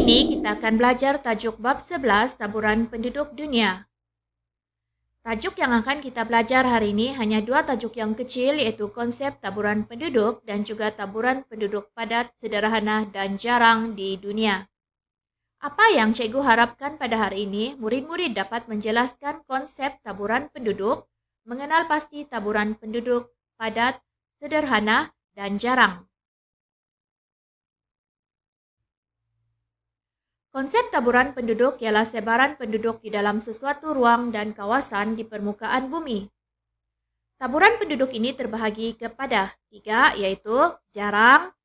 ini kita akan belajar tajuk bab 11 taburan penduduk dunia. Tajuk yang akan kita belajar hari ini hanya dua tajuk yang kecil, iaitu konsep taburan penduduk dan juga taburan penduduk padat, sederhana dan jarang di dunia. Apa yang cikgu harapkan pada hari ini, murid-murid dapat menjelaskan konsep taburan penduduk, mengenal pasti taburan penduduk padat, sederhana dan jarang. Konsep taburan penduduk ialah sebaran penduduk di dalam sesuatu ruang dan kawasan di permukaan bumi. Taburan penduduk ini terbahagi kepada tiga, iaitu jarang,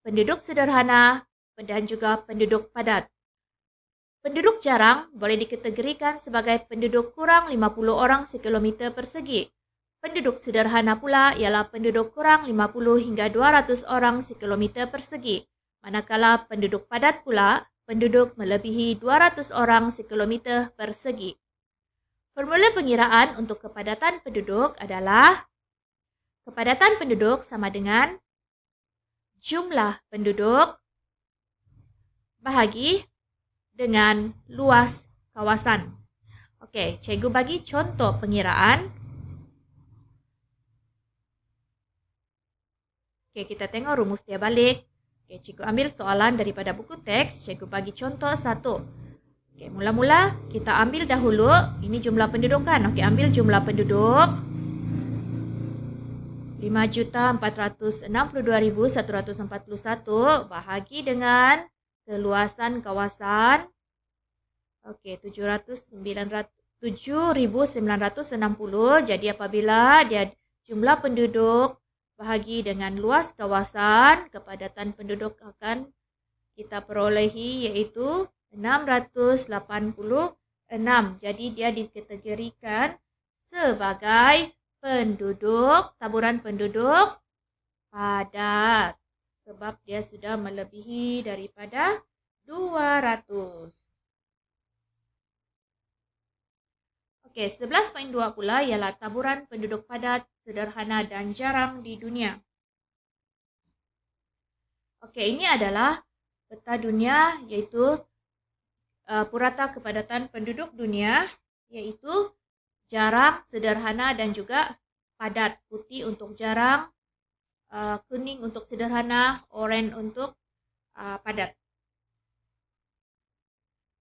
penduduk sederhana, dan juga penduduk padat. Penduduk jarang boleh dikategorikan sebagai penduduk kurang 50 orang sekilometer persegi. Penduduk sederhana pula ialah penduduk kurang 50 hingga 200 orang sekilometer persegi. Manakala penduduk padat pula, penduduk melebihi 200 orang sekilometer persegi. Formula pengiraan untuk kepadatan penduduk adalah kepadatan penduduk sama dengan jumlah penduduk bahagi dengan luas kawasan. Okey, cikgu bagi contoh pengiraan. Okey, kita tengok rumus dia balik. Okay, cikgu ambil soalan daripada buku teks. Cikgu bagi contoh satu. Okay, mula-mula kita ambil dahulu. Ini jumlah penduduk kan? Okay, ambil jumlah penduduk. 5.462.141 bahagi dengan keluasan kawasan. Okay, 7.960. Jadi apabila dia jumlah penduduk bahagi dengan luas kawasan, kepadatan penduduk akan kita perolehi iaitu 686. Jadi dia dikategorikan sebagai penduduk, taburan penduduk padat. Sebab dia sudah melebihi daripada 200. Okey, 11.2 pula ialah taburan penduduk padat, sederhana dan jarang di dunia. Okey, ini adalah peta dunia, iaitu purata kepadatan penduduk dunia, iaitu jarang, sederhana dan juga padat. Putih untuk jarang, kuning untuk sederhana, oranye untuk padat.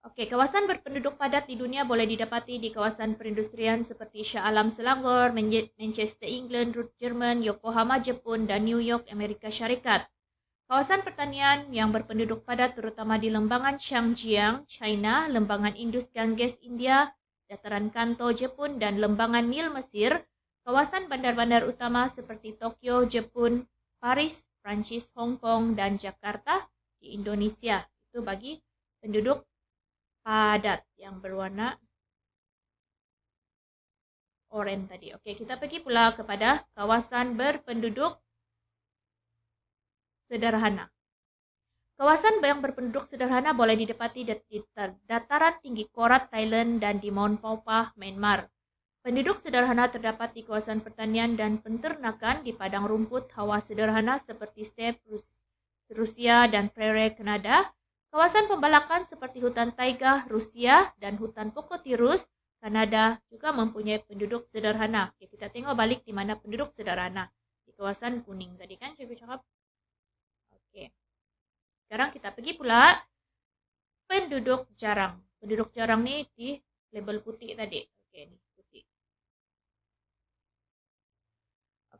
Okey, kawasan berpenduduk padat di dunia boleh didapati di kawasan perindustrian seperti Shah Alam Selangor, Manchester, England, Ruhr, Jerman, Yokohama, Jepun dan New York, Amerika Syarikat. Kawasan pertanian yang berpenduduk padat terutama di lembangan Xinjiang, China, lembangan Indus Ganges, India, dataran Kanto, Jepun dan lembangan Nil, Mesir. Kawasan bandar-bandar utama seperti Tokyo, Jepun, Paris, Prancis, Hong Kong dan Jakarta di Indonesia. Itu bagi penduduk padat yang berwarna oranye tadi. Okey, kita pergi pula kepada kawasan berpenduduk sederhana. Kawasan yang berpenduduk sederhana boleh didapati di dataran tinggi Korat, Thailand dan di Mount Paupah, Myanmar. Penduduk sederhana terdapat di kawasan pertanian dan penternakan di padang rumput hawa sederhana seperti step Rusia dan prairie Kanada. Kawasan pembalakan seperti hutan taiga Rusia dan hutan Pocotirus Kanada juga mempunyai penduduk sederhana. Okay, kita tengok balik di mana penduduk sederhana. Di kawasan kuning tadi kan cikgu cakap. Okey. Sekarang kita pergi pula penduduk jarang. Penduduk jarang ni di label putih tadi. Okey, ni putih.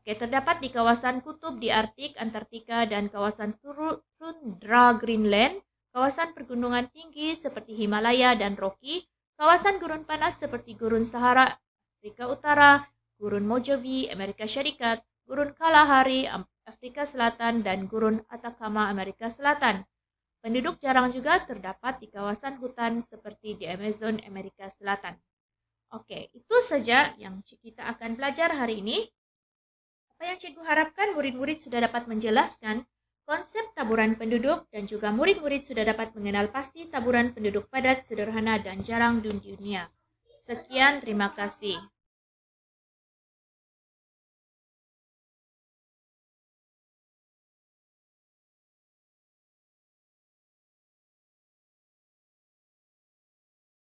Okey, terdapat di kawasan kutub di Arktik, Antartika dan kawasan tundra Greenland. Kawasan pergunungan tinggi seperti Himalaya dan Rocky, kawasan gurun panas seperti Gurun Sahara, Afrika Utara, Gurun Mojave, Amerika Syarikat, Gurun Kalahari, Afrika Selatan dan Gurun Atacama, Amerika Selatan. Penduduk jarang juga terdapat di kawasan hutan seperti di Amazon, Amerika Selatan. Okey, itu saja yang kita akan belajar hari ini. Apa yang cikgu harapkan murid-murid sudah dapat menjelaskan konsep taburan penduduk dan juga murid-murid sudah dapat mengenal pasti taburan penduduk padat, sederhana dan jarang di dunia. Sekian, terima kasih.